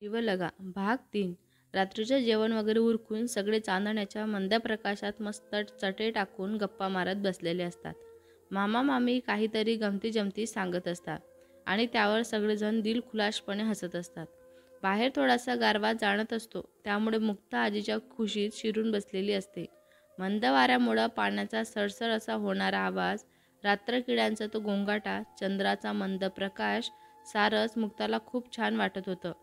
शिवलगा भाग 3. रात्रीचं जेवण वगैरे उरकून सगळे चांदण्याच्या मंद प्रकाशात मस्त चटे टाकून गप्पा मारत बसलेले असतात. मामा मामी काहीतरी गमती जमती सांगत असतात आणि त्यावर सगळेजण दिलखुलासपणे हसत असतात. बाहेर थोडासा गारवा जाणत असतो, त्यामुळे मुक्ता आजीच्या खुशीत शिरून बसलेली असते. मंद वाऱ्यामुळं पाण्याचा सळसळ असा होणारा आवाज, रात्रकिड्यांचा तो गोंगाटा, चंद्राचा मंद प्रकाश सारंच मुक्ताला खूप छान वाटत होतं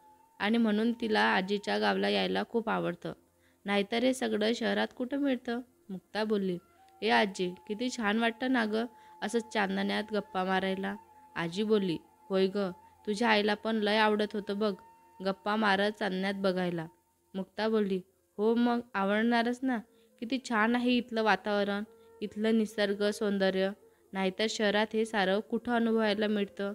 आणि म्हणून तिला आजीच्या गावाला यायला खूप आवडतं. नाहीतर हे सगळं शहरात कुठं मिळतं. मुक्ता बोलली, ए आजी, किती छान वाटतं ना गं असं चांदण्यात गप्पा मारायला. आजी बोलली, होय गं, तुझ्या आईला पण लय आवडत होतं बघ गप्पा मारत चांदण्यात बघायला. मुक्ता बोलली, हो मग आवडणारच ना. किती छान आहे इथलं वातावरण, इथलं निसर्ग सौंदर्य. नाहीतर शहरात हे सारं कुठं अनुभवायला मिळतं.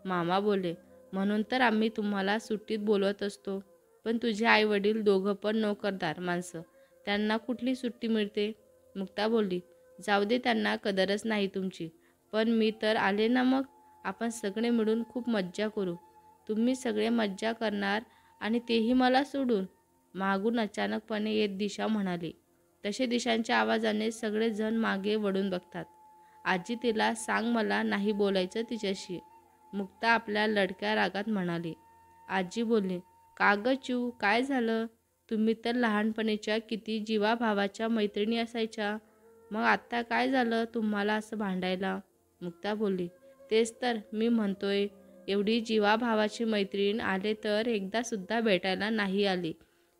मामा बोलले, म्हणून तर आम्ही तुम्हाला सुट्टीत बोलवत असतो. पण तुझे आई वडील दोघं पण नोकरदार माणसं, त्यांना कुठली सुट्टी मिळते. मुक्ता बोलली, जाऊ दे, त्यांना कदरच नाही तुमची. पण मी तर आले ना, मग आपण सगळे मिळून खूप मज्जा करू. तुम्ही सगळे मज्जा करणार आणि तेही मला सोडून. मागून अचानकपणे येत दिशा म्हणाली. तसे दिशांच्या आवाजाने सगळेजण मागे वळून बघतात. आजी, तिला सांग मला नाही बोलायचं तिच्याशी, मुक्ता आपल्या लडक्या रागात म्हणाली. आजी बोलली, का गं चिऊ, काय झालं. तुम्ही तर लहानपणीच्या किती जीवाभावाच्या मैत्रिणी असायच्या, मग आत्ता काय झालं तुम्हाला असं भांडायला. मुक्ता बोलली, तेच तर मी म्हणतोय, एवढी जीवाभावाची मैत्रीण आले तर एकदासुद्धा भेटायला नाही आली.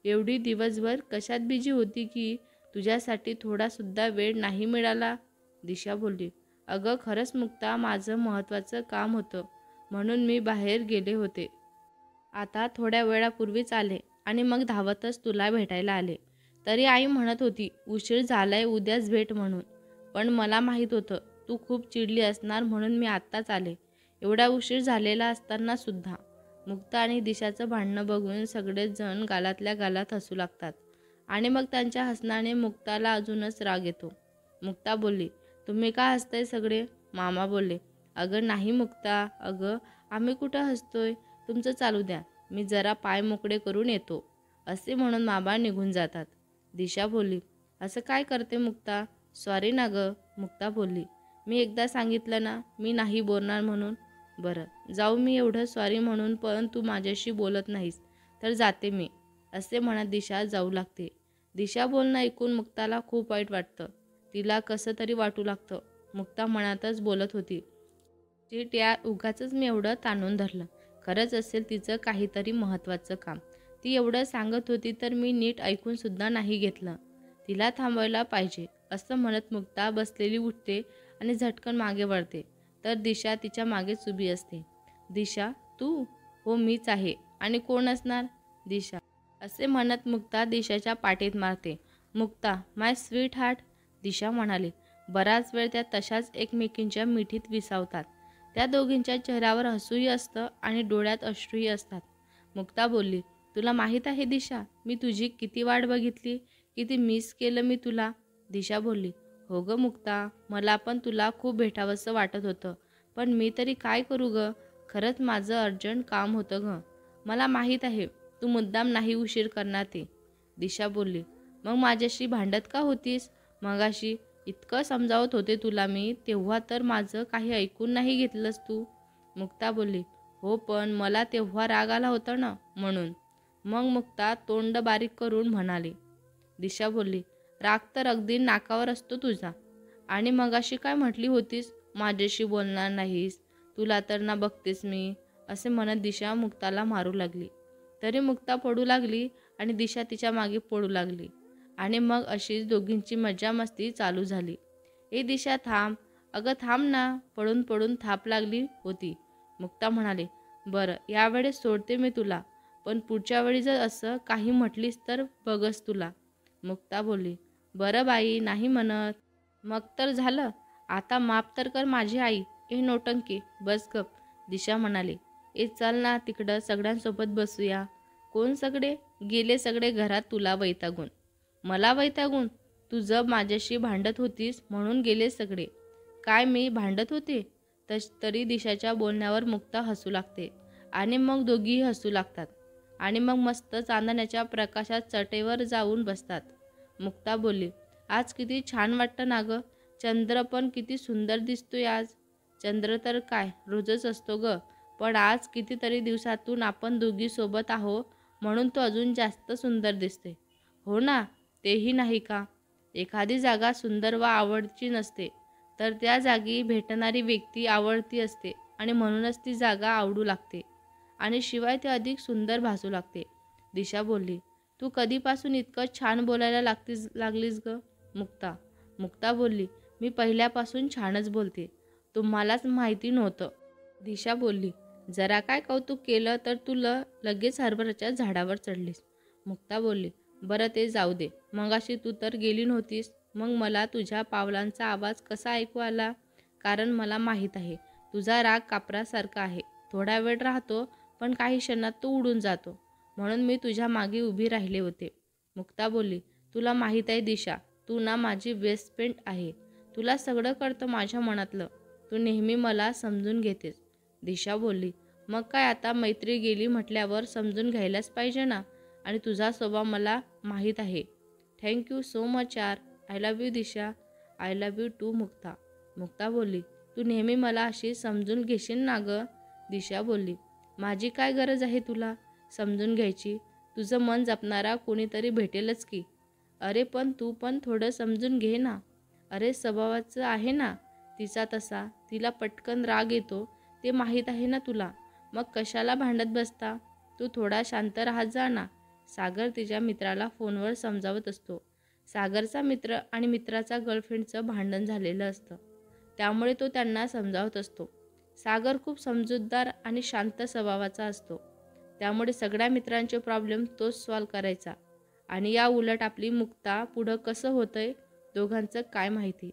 एवढी दिवसभर कशात बिजी होती की तुझ्यासाठी थोडासुद्धा वेळ नाही मिळाला. दिशा बोलली, अगं खरंच मुक्ता, माझं महत्त्वाचं काम होतं म्हणून मी बाहेर गेले होते. आता थोड्या वेळापूर्वीच आले आणि मग धावतच तुला भेटायला आले. तरी आई म्हणत होती उशीर झालाय, उद्याच भेट म्हणून. पण मला माहीत होतं तू खूप चिडली असणार, म्हणून मी आत्ताच आले, एवढा उशीर झालेला असताना सुद्धा. मुक्ता आणि दिशाचं भांडणं बघून सगळेच जण गालातल्या गालात हसू लागतात आणि मग त्यांच्या हसण्याने मुक्ताला अजूनच राग येतो. मुक्ता बोलली, तुम्ही का हसताय सगळे. मामा बोलले, अगं नाही मुक्ता, अगं आम्ही कुठं हसतोय, तुमचं चालू द्या, मी जरा पाय मोकळे करून येतो, असे म्हणून मामा निघून जातात. दिशा बोलली, असं काय करते मुक्ता, सॉरी ना गं. मुक्ता बोलली, मी एकदा सांगितलं ना मी नाही बोलणार म्हणून. बरं जाऊ मी, एवढं सॉरी म्हणून पण तू माझ्याशी बोलत नाहीस तर जाते मी, असे म्हणत दिशा जाऊ लागते. दिशा बोलणं ऐकून मुक्ताला खूप वाईट वाटतं. तिला कसं तरी वाटू लागतं. मुक्ता मनातच बोलत होती, चिट यार, उगाचच मी एवढं ताणून धरलं. खरंच असेल तिचं काहीतरी महत्त्वाचं काम. ती एवढं सांगत होती तर मी नीट ऐकूनसुद्धा नाही घेतलं. तिला थांबवायला पाहिजे, असं म्हणत मुक्ता बसलेली उठते आणि झटकन मागे वळते. तर दिशा तिच्या मागेच उभी असते. दिशा, तू. हो मीच आहे, आणि कोण असणार. दिशा, असे म्हणत मुक्ता दिशाच्या पाठीत मारते. मुक्ता, माय स्वीट हार्ट. दिशा म्हणाली. बराच वेळ त्या तशाच एकमेकींच्या मिठीत विसावतात. त्या दोघींच्या चेहऱ्यावर हसूही असतं आणि डोळ्यात अश्रूही असतात. मुक्ता बोलली, तुला माहीत आहे दिशा, मी तुझी किती वाट बघितली, किती मिस केलं मी तुला. दिशा बोलली, हो गं मुक्ता, मला पण तुला खूप भेटावंसं वाटत होतं, पण मी तरी काय करू गं. खरंच माझं अर्जंट काम होतं गं. मला माहीत आहे तू मुद्दाम नाही उशीर करणार ते. दिशा बोलली, मग माझ्याशी भांडत का होतीस मगाशी. इतकं समजावत होते तुला मी, तेव्हा तर माझं काही ऐकून नाही घेतलंस तू. मुक्ता बोलली, हो पण मला तेव्हा राग आला होता ना, म्हणून. मग मुक्ता तोंड बारीक करून म्हणाली. दिशा बोलली, राग तर अगदी नाकावर असतो तुझा. आणि मगाशी काय म्हटली होतीस, माझ्याशी बोलणार नाहीस, तुला तर ना बघतेस मी, असे म्हणत दिशा मुक्ताला मारू लागली. तरी मुक्ता पडू लागली आणि दिशा तिच्या मागे पडू लागली आणि मग अशीच दोघींची मजा मस्ती चालू झाली. ए दिशा थांब, अगं थांब ना, पडून पडून थाप लागली होती. मुक्ता म्हणाली, बरं यावेळेस सोडते मी तुला, पण पुढच्या वेळी जर असं काही म्हटलीस तर बघस तुला. मुक्ता बोलली, बरं बाई, नाही म्हणत. मग तर झालं, आता माफ तर कर माझी आई. ए नोटंकी, बस गप. दिशा म्हणाली, ए चल ना तिकडं सगळ्यांसोबत बसूया. कोण सगळे. गेले सगळे घरात तुला वैतागून. मला वैतागून. तू जब माझ्याशी भांडत होतीस म्हणून गेले सगळे. काय मी भांडत होते. तरी दिशाच्या बोलण्यावर मुक्ता हसू लागते आणि मग दोघीही हसू लागतात. आणि मग मस्त चांदण्याच्या प्रकाशात चटेवर जाऊन बसतात. मुक्ता बोलली, आज किती छान वाटतं ना गं. चंद्र पण किती सुंदर दिसतोय आज. चंद्र तर काय रोजच असतो ग, पण आज कितीतरी दिवसातून आपण दोघी सोबत आहो म्हणून तो अजून जास्त सुंदर दिसते. हो ना, तेही नाही का. एखादी जागा सुंदर व आवडची नसते, तर त्या जागी भेटणारी व्यक्ती आवडती असते आणि म्हणूनच ती जागा आवडू लागते आणि शिवाय ते अधिक सुंदर भासू लागते. दिशा बोलली, तू कधीपासून इतकं छान बोलायला लागलीस ग. मुक्ता बोलली, मी पहिल्यापासून छानच बोलते, तुम्हालाच माहिती नव्हतं. दिशा बोलली, जरा काय कौतुक केलं तर तू लगेच हरभऱ्याच्या झाडावर चढलीस. मुक्ता बोलली, बरं ते जाऊ दे. मगाशी तू तर गेली नव्हतीस, मग मला तुझ्या पावलांचा आवाज कसा ऐकू आला? कारण मला माहीत आहे तुझा राग कापरासारखा आहे. थोडा वेळ राहतो पण काही क्षणात तो उडून जातो, म्हणून मी तुझ्या मागे उभी राहिले होते. मुक्ता बोलली, तुला माहीत आहे दिशा, तू ना माझी बेस्ट फ्रेंड आहे. तुला सगळं कळतं माझ्या मनातलं. तू नेहमी मला समजून घेतेस. दिशा बोलली, मग काय आता मैत्री गेली म्हटल्यावर समजून घ्यायलाच पाहिजे ना. आणि तुझा स्वभाव मला माहीत आहे. थँक्यू सो मच यार. I love you Disha. I love you too Mukta. Mukta बोलली, तू नेहमी मला अशी समजून घेशील ना गं. दिशा बोलली, माझी काय गरज आहे तुला समजून घ्यायची. तुझं मन जपणारा कोणीतरी भेटेलच की. अरे पण तू पण थोडं समजून घे ना. अरे स्वभावाचं आहे ना तिचा तसा. तिला पटकन राग येतो, ते माहीत आहे ना तुला. मग कशाला भांडत बसता. तू थोडा शांत राहत जा ना. सागर तिच्या मित्राला फोनवर समजावत असतो. सागरचा मित्र आणि मित्राचा गर्लफ्रेंडचं भांडण झालेलं असतं, त्यामुळे तो त्यांना समजावत असतो. सागर खूप समजूतदार आणि शांत स्वभावाचा असतो, त्यामुळे सगळ्या मित्रांचे प्रॉब्लेम तोच सॉल्व करायचा. आणि या उलट आपली मुक्ता पुढं कसं होतंय दोघांचं काय माहिती.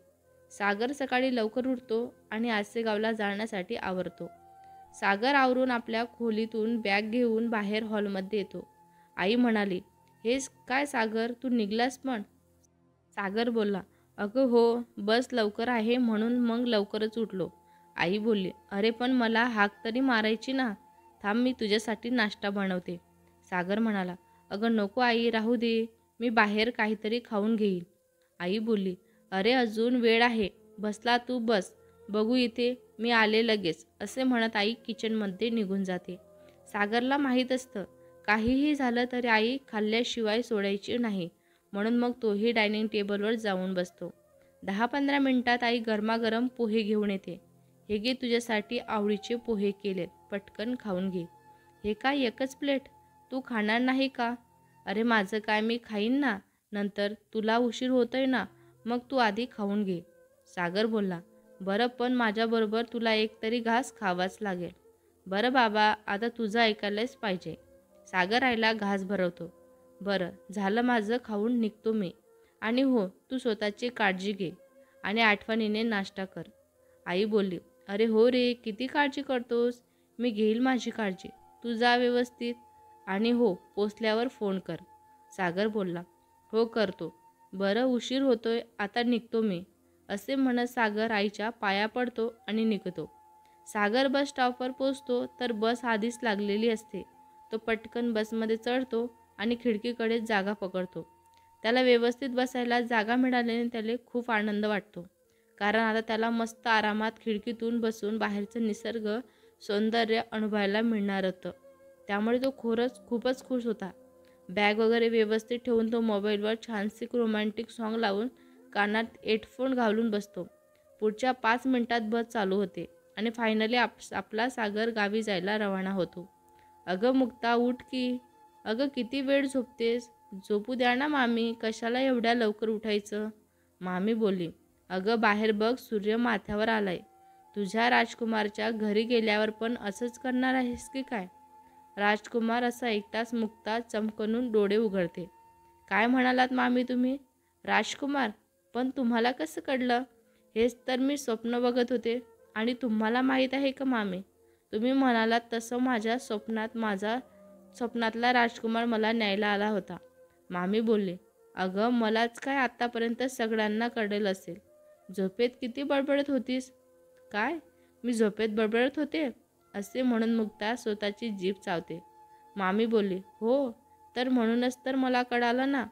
सागर सकाळी लवकर उठतो आणि आसेगावला जाण्यासाठी आवरतो. सागर आवरून आपल्या खोलीतून बॅग घेऊन बाहेर हॉलमध्ये येतो. आई म्हणाली, हेच काय सागर, तू निघलास पण. सागर बोलला, अगं हो, बस लवकर आहे म्हणून मग लवकरच उठलो. आई बोलली, अरे पण मला हाक तरी मारायची ना. थांब मी तुझ्यासाठी नाश्ता बनवते. सागर म्हणाला, अगं नको आई, राहू दे, मी बाहेर काहीतरी खाऊन घेईन. आई बोलली, अरे अजून वेळ आहे, बसला तू बस, बघू इथे, मी आले लगेच, असे म्हणत आई किचनमध्ये निघून जाते. सागरला माहीत असतं काहीही झालं तरी आई खाल्ल्याशिवाय सोडायची नाही, म्हणून मग तोही डायनिंग टेबलवर जाऊन बसतो. 10-15 मिनिटात आई गरमागरम पोहे घेऊन येते. हे घे तुझ्यासाठी आवडीचे पोहे केलेत, पटकन खाऊन घे. हे काय एकच प्लेट, तू खाणार नाही का? अरे माझं काय, मी खाईन ना नंतर, तुला उशीर होतोय ना, मग तू आधी खाऊन घे. सागर बोलला, बरं पण माझ्याबरोबर तुला एक तरी घास खावाच लागेल. बरं बाबा, आता तुझं ऐकायलाच पाहिजे. सागर आईला घास भरवतो. बरं झालं, माझं खाऊन निघतो मी. आणि हो, तू स्वतःची काळजी घे आणि आठवणीने नाश्ता कर. आई बोलली, अरे हो रे, किती काळजी करतोस. मी घेईल माझी काळजी, तू जा व्यवस्थित. आणि हो, पोचल्यावर फोन कर. सागर बोलला, हो करतो. बरं उशीर होतोय, आता निघतो मी. असे म्हणत सागर आईच्या पाया पडतो आणि निघतो. सागर बस स्टॉपवर पोचतो तर बस आधीच लागलेली असते. तो पटकन बसमध्ये चढतो आणि खिडकीकडे जागा पकडतो. त्याला व्यवस्थित बसायला जागा मिळाल्याने त्याला खूप आनंद वाटतो, कारण आता त्याला मस्त आरामात खिडकीतून बसून बाहेरचं निसर्ग सौंदर्य अनुभवायला मिळणार होतं. त्यामुळे तो खूपच खुश होता. बॅग वगैरे व्यवस्थित ठेवून तो मोबाईलवर छानसे रोमॅन्टिक सॉन्ग लावून कानात हेडफोन घालून बसतो. पुढच्या 5 मिनिटात बस चालू होते आणि फायनली आपला सागर गावी जायला रवाना होतो. अगं मुक्ता, उठ की. अगं किती वेळ झोपतेस. झोपू द्या ना मामी, कशाला एवढ्या लवकर उठायचं. मामी बोलली, अगं बाहेर बघ, सूर्य माथ्यावर आलाय. तुझ्या राजकुमारच्या घरी गेल्यावर पण असंच करणार आहेस की काय. राजकुमार असं ऐकताच मुक्ता चमकून डोळे उघडते. काय म्हणालात मामी तुम्ही. राजकुमार, पण तुम्हाला कसं कळलं. हेच तर मी स्वप्न बघत होते. आणि तुम्हाला माहीत आहे का मामी, तुम्ही म्हणालात तसं माझ्या स्वप्नातला राजकुमार मला न्यायला आला होता. मामी बोलले, अगं मलाच काय, आत्तापर्यंत सगळ्यांना कळलं असेल. झोपेत किती बडबडत होतीस. काय, मी झोपेत बडबडत होते. असे म्हणून मुक्ता स्वतःची जीभ चावते. मामी बोलली, हो, तर म्हणूनच तर मला कळालं ना.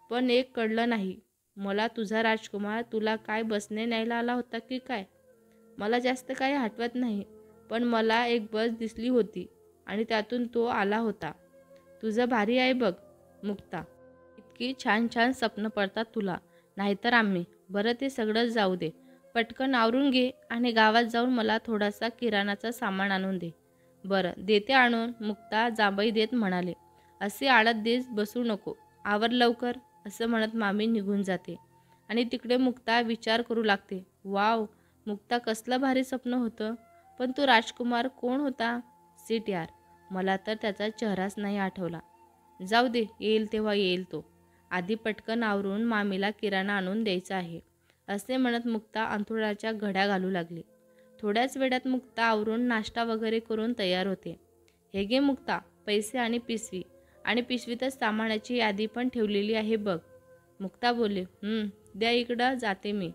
पण एक कळलं नाही मला, तुझा राजकुमार तुला काय बसने न्यायला आला होता की काय? मला जास्त काही आठवत नाही, पण मला एक बस दिसली होती आणि त्यातून तो आला होता. तुझं भारी आहे बघ, मुक्ता. इतकी छान छान स्वप्न पडतात तुला. नाहीतर आम्ही. बरं ते सगळं जाऊ दे. पटकन आवरून घे आणि गावात जाऊन मला थोडासा किराणाचा सामान आणून दे. बरं, देते आणून, मुक्ता जांभई देत म्हणाले. असे आळत देत बसू नको. आवर लवकर, असं म्हणत मामी निघून जाते. आणि तिकडे मुक्ता विचार करू लागते. वाव, मुक्ता कसलं भारी स्वप्न होतं. पण तो राजकुमार कोण होता? सीट यार, मला तर त्याचा चेहराच नाही आठवला. जाऊ दे, येईल तेव्हा येईल तो. आधी पटकन आवरून मामीला किराणा आणून द्यायचा आहे, असे म्हणत मुक्ता अंथरुणाच्या घड्या घालू लागली. थोड्याच वेळात मुक्ता आवरून नाश्ता वगैरे करून तयार होते. हे घे मुक्ता, पैसे आणि पिशवी. आणि पिशवीतच सामानाची यादी पण ठेवलेली आहे बघ. मुक्ता बोलली, द्या इकडं, जाते मी.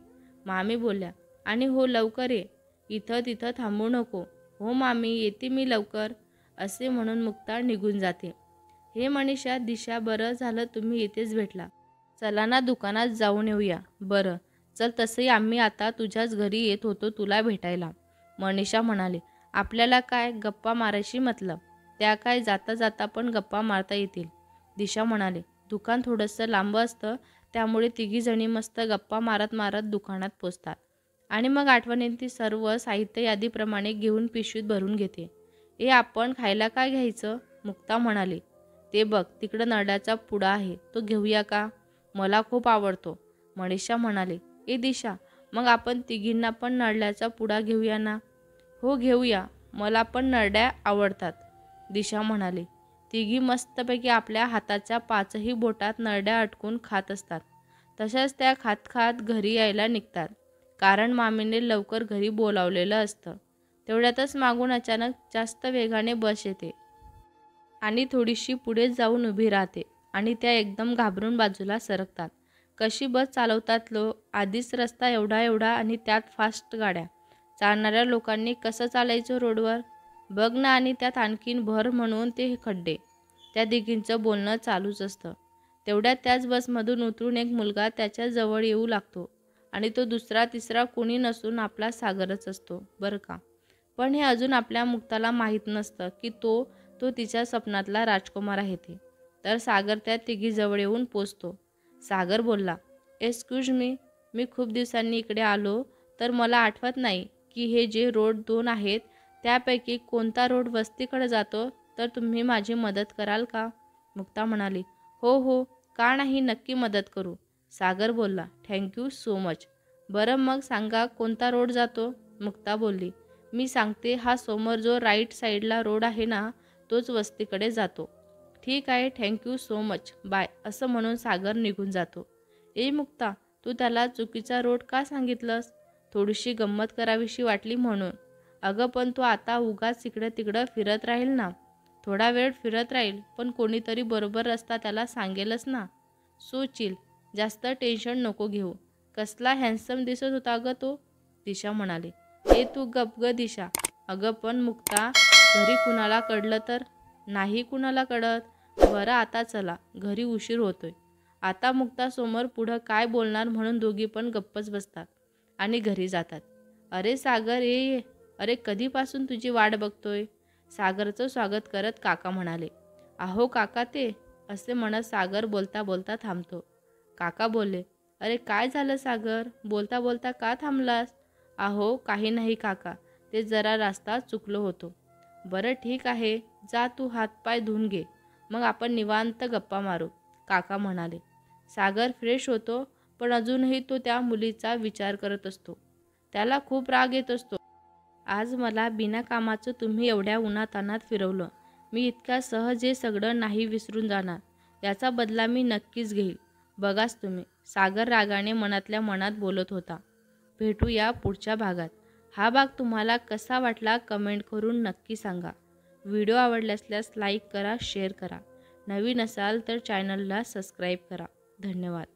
मामी बोलल्या, आणि हो लवकर ये, इथं तिथं थांबू नको. हो मामी, येते मी लवकर, असे म्हणून मुक्ता निघून जाते. हे मनीषा, दिशा, बरं झालं तुम्ही इथेच भेटला. चला ना दुकानात जाऊन येऊया. बरं चल, तसंही आम्ही आता तुझ्याच घरी येत होतो तुला भेटायला. मनीषा म्हणाली, आपल्याला काय गप्पा मारायची मतलब, त्या काय जाता जाता पण गप्पा मारता येतील. दिशा म्हणाले, दुकान थोडंसं लांब असतं, त्यामुळे तिघीजणी मस्त गप्पा मारत मारत दुकानात पोचतात. आणि मग आठवणींती सर्व साहित्य यादीप्रमाणे घेऊन पिशवीत भरून घेते. आपण खायला काय घ्यायचं? मुक्ता म्हणाली, ते बघ तिकडं नरड्याचा पुडा आहे, तो घेऊया का? मला खूप आवडतो. मनीषा म्हणाले, दिशा, मग आपण तिघींना पण नरड्याचा पुडा घेऊया ना? हो घेऊया, मला पण नरड्या आवडतात. दिशा म्हणाली. तिघी मस्तपैकी आपल्या हाताच्या 5ही बोटात नरड्या अटकून खात असतात. तशाच त्या खात खात घरी यायला निघतात, कारण मामीने लवकर घरी बोलावलेलं असतं. तेवढ्यातच मागून अचानक जास्त वेगाने बस येते आणि थोडीशी पुढे जाऊन उभी राहते आणि त्या एकदम घाबरून बाजूला सरकतात. कशी बस चालवतात लोक? आधीच रस्ता एवढा एवढा आणि त्यात फास्ट गाड्या. चालणाऱ्या लोकांनी कसं चालायचं रोडवर? बघ ना, आणि त्यात आणखीन भर म्हणून ते खड्डे. त्या दिघींचं बोलणं चालूच असतं. तेवढ्यात त्याच बसमधून उतरून एक मुलगा त्याच्या जवळ येऊ लागतो आणि तो दुसरा तिसरा कोणी नसून आपला सागरच असतो बरं का. पण हे अजून आपल्या मुक्ताला माहीत नसतं की तो तिच्या स्वप्नातला राजकुमार आहे ते. तर सागर त्या तिघीजवळ येऊन पोचतो. सागर बोलला, एक्सक्यूज मी, मी खूप दिवसांनी इकडे आलो, तर मला आठवत नाही की हे जे रोड 2 आहेत त्यापैकी कोणता रोड वस्तीकडे जातो, तर तुम्ही माझी मदत कराल का? मुक्ता म्हणाली, हो हो, का नाही, नक्की मदत करू. सागर बोलला, थँक्यू सो मच. बरं मग सांगा कोणता रोड जातो? मुक्ता बोलली, मी सांगते, हा समोर जो राईट साईडला रोड आहे ना, तोच वस्तीकडे जातो. ठीक आहे, थँक्यू सो मच, बाय, असं म्हणून सागर निघून जातो. मुक्ता, तू त्याला चुकीचा रोड का सांगितलंस? थोडीशी गंमत करावीशी वाटली म्हणून. अगं पण तो आता उगाच इकडं तिकडं फिरत राहील ना. थोडा वेळ फिरत राहील, पण कोणीतरी बरोबर रस्ता त्याला सांगेलच ना. सो चिल, जास्त टेन्शन नको घेऊ. कसला हँडसम दिसत होता अगं तो, दिशा म्हणाली. तू गप ग दिशा. अगं पण मुक्ता, घरी कुणाला कळलं तर? नाही कुणाला कळत. बरं आता चला, घरी उशीर होतोय. आता मुक्ता समोर पुढं काय बोलणार म्हणून दोघी पण गप्पच बसतात आणि घरी जातात. अरे सागर, ये, अरे कधीपासून तुझी वाट बघतोय. सागरचं स्वागत करत काका म्हणाले. अहो काका ते, असे म्हणत सागर बोलता बोलता थांबतो. काका बोलले, अरे काय झालं सागर, बोलता बोलता का थांबलास? अहो काही नाही काका, ते जरा रस्ता चुकलो होतो. बरं ठीक आहे, जा तू हातपाय धुवून घे, मग आपण निवांत गप्पा मारू, काका म्हणाले. सागर फ्रेश होतो, पण अजूनही तो त्या मुलीचा विचार करत असतो. त्याला खूप राग येत असतो. आज मला बिना कामाचं तुम्ही एवढ्या उन्हातान्हात फिरवलं. मी इतक्या सहज हे सगळं नाही विसरून जाणार. याचा बदला मी नक्कीच घेईल. बघाच तुम्ही, सागर रागाने मनातल्या मनात बोलत होता. भेटूया पुढच्या भागात. हा भाग तुम्हाला कसा वाटला कमेंट करून नक्की सांगा. व्हिडिओ आवडला असल्यास लाईक करा, शेअर करा. नवीन असाल तर चॅनलला सबस्क्राईब करा. धन्यवाद.